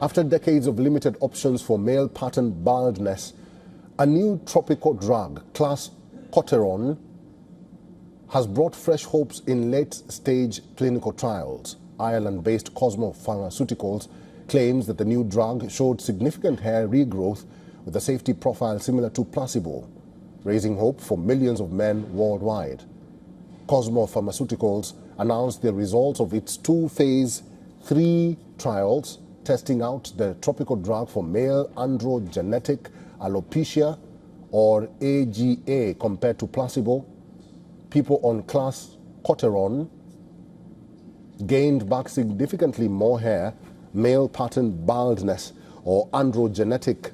After decades of limited options for male pattern baldness, a new tropical drug, Clascoterone, has brought fresh hopes in late-stage clinical trials. Ireland-based Cosmo Pharmaceuticals claims that the new drug showed significant hair regrowth with a safety profile similar to placebo, raising hope for millions of men worldwide. Cosmo Pharmaceuticals announced the results of its 2 phase 3 trials testing out the tropical drug for male androgenetic alopecia, or AGA, compared to placebo. People on Clascoterone gained back significantly more hair. Male pattern baldness, or androgenetic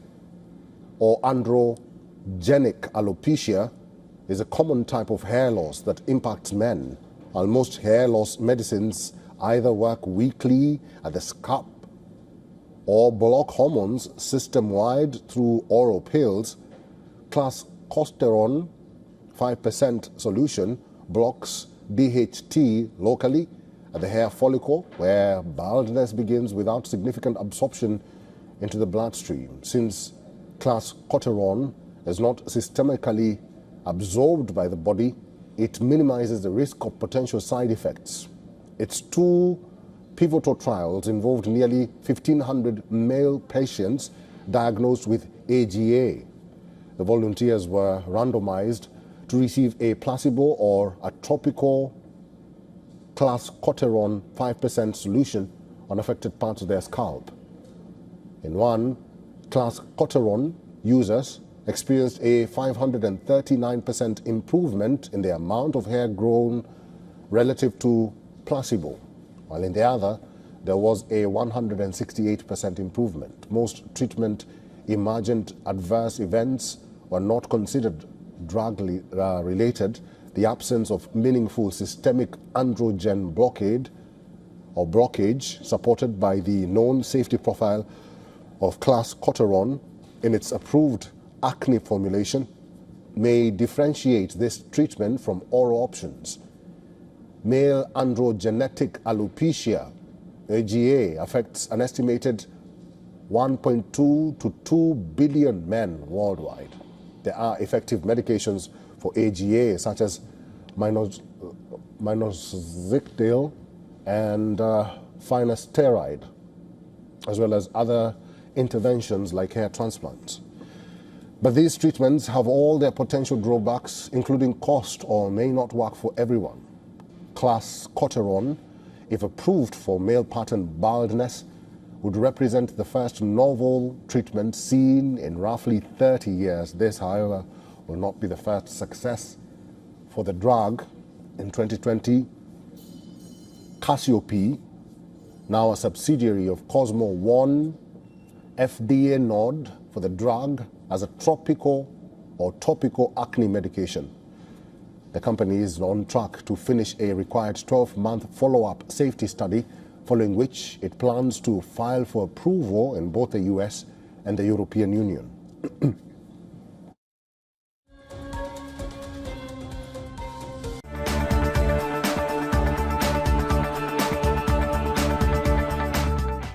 or androgenic alopecia, is a common type of hair loss that impacts men. While most hair loss medicines either work weakly at the scalp or block hormones system-wide through oral pills, Clascoterone 5% solution blocks DHT locally at the hair follicle, where baldness begins without significant absorption into the bloodstream. Since Clascoterone is not systemically absorbed by the body, it minimizes the risk of potential side effects. Its 2 pivotal trials involved nearly 1,500 male patients diagnosed with AGA. The volunteers were randomized to receive a placebo or a topical Clascoterone 5% solution on affected parts of their scalp. In one, Clascoterone users experienced a 539% improvement in the amount of hair grown relative to placebo, while in the other, there was a 168% improvement. Most treatment-emergent adverse events were not considered drug-related. The absence of meaningful systemic androgen blockage, supported by the known safety profile of Clascoterone in its approved acne formulation, may differentiate this treatment from oral options. Male androgenetic alopecia, AGA, affects an estimated 1.2 to 2 billion men worldwide. There are effective medications for AGA, such as minoxidil and finasteride, as well as other interventions like hair transplants. But these treatments have all their potential drawbacks, including cost, or may not work for everyone. Clascoterone, if approved for male pattern baldness, would represent the first novel treatment seen in roughly 30 years. This, however, will not be the first success for the drug. In 2020, Cassiope, now a subsidiary of Cosmo, won FDA nod for the drug as a tropical or topical acne medication. The company is on track to finish a required 12-month follow-up safety study, following which it plans to file for approval in both the US and the European Union.